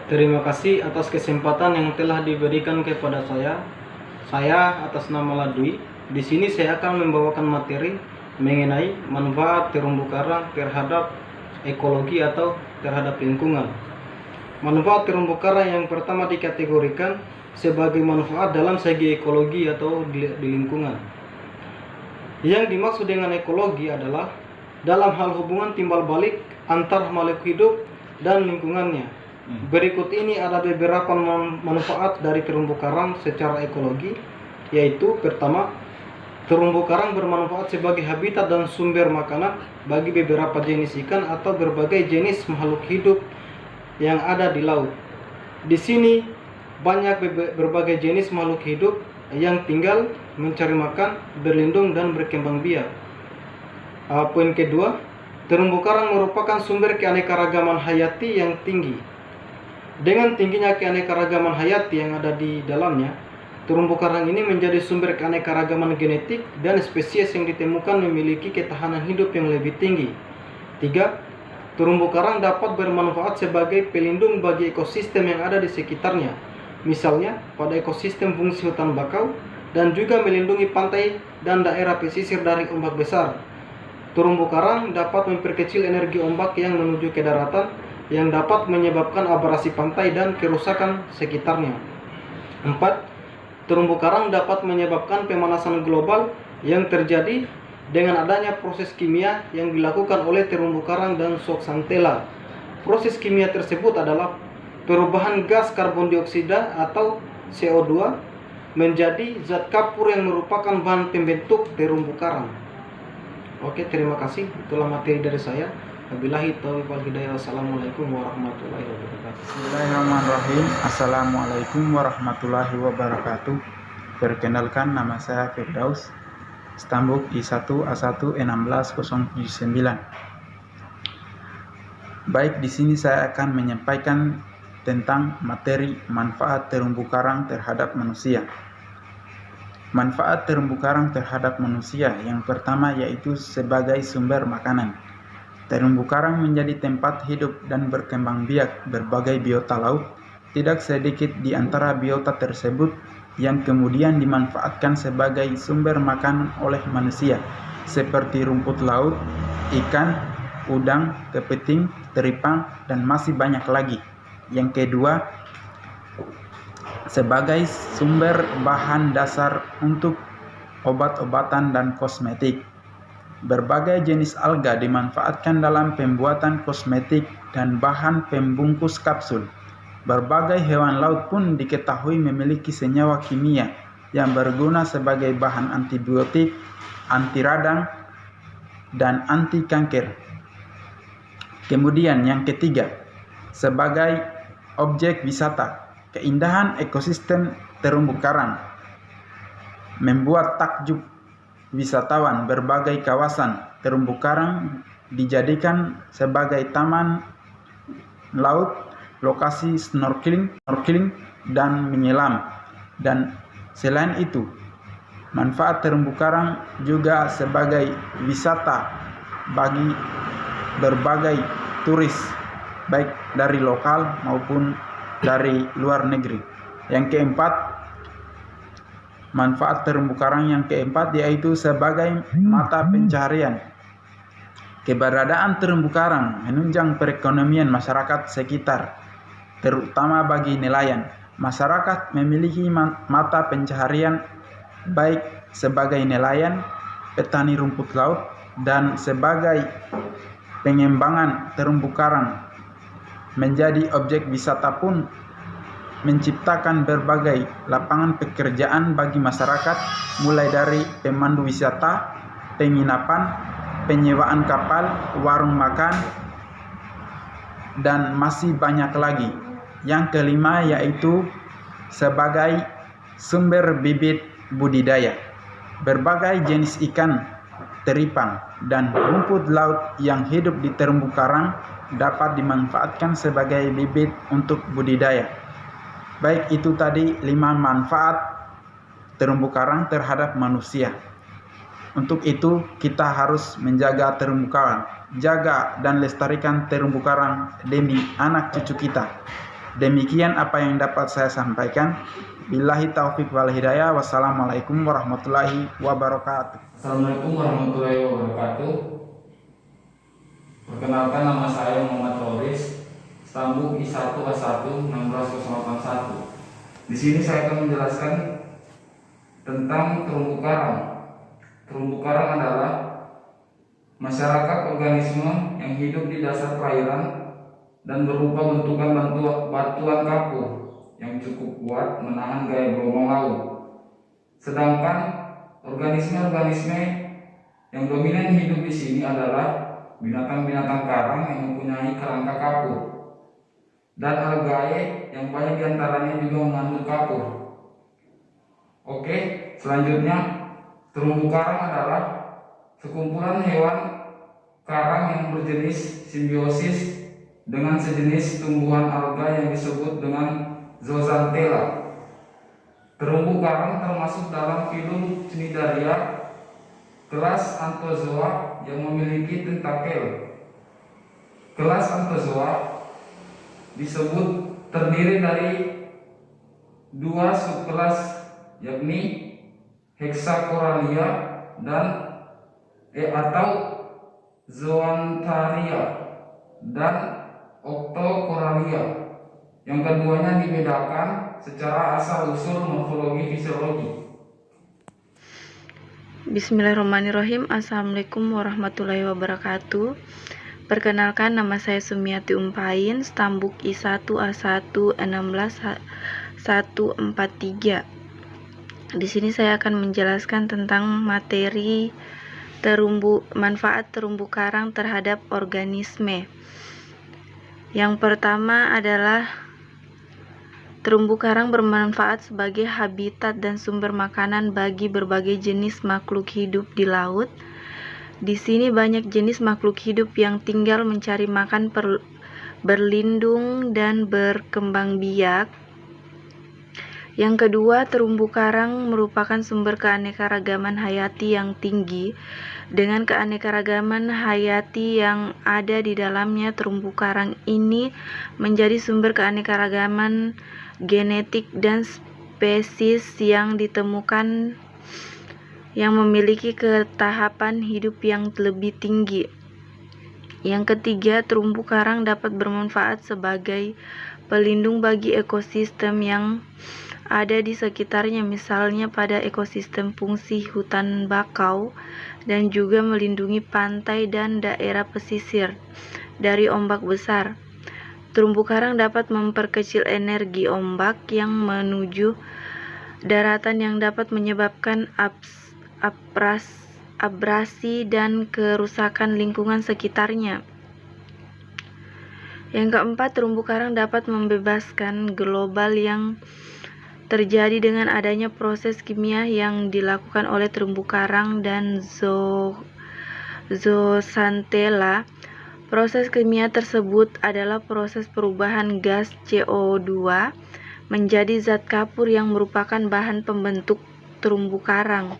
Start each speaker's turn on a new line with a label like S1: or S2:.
S1: Terima kasih atas kesempatan yang telah diberikan kepada saya. Saya atas nama Ladwi. Di sini saya akan membawakan materi mengenai manfaat terumbu karang terhadap ekologi atau terhadap lingkungan. Manfaat terumbu karang yang pertama dikategorikan sebagai manfaat dalam segi ekologi atau di lingkungan. Yang dimaksud dengan ekologi adalah dalam hal hubungan timbal balik antar makhluk hidup dan lingkungannya. Berikut ini ada beberapa manfaat dari terumbu karang secara ekologi, yaitu pertama, terumbu karang bermanfaat sebagai habitat dan sumber makanan bagi beberapa jenis ikan atau berbagai jenis makhluk hidup yang ada di laut. Di sini banyak berbagai jenis makhluk hidup yang tinggal mencari makan, berlindung dan berkembang biak. Poin kedua, terumbu karang merupakan sumber keanekaragaman hayati yang tinggi. Dengan tingginya keanekaragaman hayati yang ada di dalamnya, terumbu karang ini menjadi sumber keanekaragaman genetik dan spesies yang ditemukan memiliki ketahanan hidup yang lebih tinggi. 3. Terumbu karang dapat bermanfaat sebagai pelindung bagi ekosistem yang ada di sekitarnya, misalnya pada ekosistem fungsi hutan bakau, dan juga melindungi pantai dan daerah pesisir dari ombak besar. Terumbu karang dapat memperkecil energi ombak yang menuju ke daratan, yang dapat menyebabkan abrasi pantai dan kerusakan sekitarnya. 4. Terumbu karang dapat menyebabkan pemanasan global yang terjadi dengan adanya proses kimia yang dilakukan oleh terumbu karang dan zooxanthellae. Proses kimia tersebut adalah perubahan gas karbon dioksida atau CO2 menjadi zat kapur yang merupakan bahan pembentuk terumbu karang. Oke, terima kasih. Itulah materi dari saya. Wabillahi taufiq wal hidayah. Wassalamualaikum warahmatullahi wabarakatuh.
S2: Bismillahirrahmanirrahim. Assalamualaikum warahmatullahi wabarakatuh. Perkenalkan, nama saya Firdaus, stambuk I1A1 16079. Baik, di sini saya akan menyampaikan tentang materi manfaat terumbu karang terhadap manusia. Manfaat terumbu karang terhadap manusia yang pertama yaitu sebagai sumber makanan. Terumbu karang menjadi tempat hidup dan berkembang biak berbagai biota laut. Tidak sedikit di antara biota tersebut yang kemudian dimanfaatkan sebagai sumber makanan oleh manusia, seperti rumput laut, ikan, udang, kepiting, teripang, dan masih banyak lagi. Yang kedua, sebagai sumber bahan dasar untuk obat-obatan dan kosmetik. Berbagai jenis alga dimanfaatkan dalam pembuatan kosmetik dan bahan pembungkus kapsul. Berbagai hewan laut pun diketahui memiliki senyawa kimia yang berguna sebagai bahan antibiotik, anti radang, dan anti kanker. Kemudian yang ketiga, sebagai objek wisata, keindahan ekosistem terumbu karang membuat takjub wisatawan. Berbagai kawasan terumbu karang dijadikan sebagai taman laut, lokasi snorkeling dan menyelam. Dan selain itu, manfaat terumbu karang juga sebagai wisata bagi berbagai turis, baik dari lokal maupun dari luar negeri. Yang keempat, manfaat terumbu karang yang keempat yaitu sebagai mata pencaharian. Keberadaan terumbu karang menunjang perekonomian masyarakat sekitar, terutama bagi nelayan. Masyarakat memiliki mata pencaharian baik sebagai nelayan, petani rumput laut, dan sebagai pengembangan terumbu karang menjadi objek wisata pun menciptakan berbagai lapangan pekerjaan bagi masyarakat, mulai dari pemandu wisata, penginapan, penyewaan kapal, warung makan, dan masih banyak lagi. Yang kelima yaitu sebagai sumber bibit budidaya. Berbagai jenis ikan, teripang, dan rumput laut yang hidup di terumbu karang dapat dimanfaatkan sebagai bibit untuk budidaya. Baik, itu tadi 5 manfaat terumbu karang terhadap manusia. Untuk itu kita harus menjaga terumbu karang, jaga dan lestarikan terumbu karang demi anak cucu kita. Demikian apa yang dapat saya sampaikan. Billahi taufik wal hidayah. Wassalamualaikum warahmatullahi wabarakatuh.
S3: Assalamualaikum warahmatullahi wabarakatuh. Perkenalkan, nama saya Muhammad Roris, stambuk I1A1 16081. Di sini saya akan menjelaskan tentang terumbu karang. Terumbu karang adalah masyarakat organisme yang hidup di dasar perairan dan berupa bentukan batuan kapur yang cukup kuat menahan gaya gelombang laut. Sedangkan organisme-organisme yang dominan hidup di sini adalah binatang-binatang karang yang mempunyai kerangka kapur dan algae yang banyak diantaranya juga mengandung kapur. Oke, selanjutnya terumbu karang adalah sekumpulan hewan karang yang berjenis simbiosis dengan sejenis tumbuhan alga yang disebut dengan zooxanthella. Terumbu karang termasuk dalam filum Cnidaria kelas Anthozoa yang memiliki tentakel. Kelas Anthozoa disebut terdiri dari dua subkelas, yakni Hexacoralia dan atau Zoantharia dan Octocoralia. Yang keduanya dibedakan secara asal-usul morfologi fisiologi.
S4: Bismillahirrahmanirrahim. Assalamualaikum warahmatullahi wabarakatuh. Perkenalkan, nama saya Sumiati Umpain, stambuk I1A1 16143. Di sini saya akan menjelaskan tentang materi manfaat terumbu karang terhadap organisme. Yang pertama adalah terumbu karang bermanfaat sebagai habitat dan sumber makanan bagi berbagai jenis makhluk hidup di laut. Di sini banyak jenis makhluk hidup yang tinggal mencari makan, berlindung, dan berkembang biak. Yang kedua, terumbu karang merupakan sumber keanekaragaman hayati yang tinggi. Dengan keanekaragaman hayati yang ada di dalamnya, terumbu karang ini menjadi sumber keanekaragaman genetik dan spesies yang ditemukan yang memiliki ketahapan hidup yang lebih tinggi. Yang ketiga, terumbu karang dapat bermanfaat sebagai pelindung bagi ekosistem yang ada di sekitarnya, misalnya pada ekosistem fungsi hutan bakau, dan juga melindungi pantai dan daerah pesisir dari ombak besar. Terumbu karang dapat memperkecil energi ombak yang menuju daratan yang dapat menyebabkan abrasi dan kerusakan lingkungan sekitarnya. Yang keempat, terumbu karang dapat membebaskan global yang terjadi dengan adanya proses kimia yang dilakukan oleh terumbu karang dan zooxanthella. Proses kimia tersebut adalah proses perubahan gas CO2 menjadi zat kapur yang merupakan bahan pembentuk terumbu karang.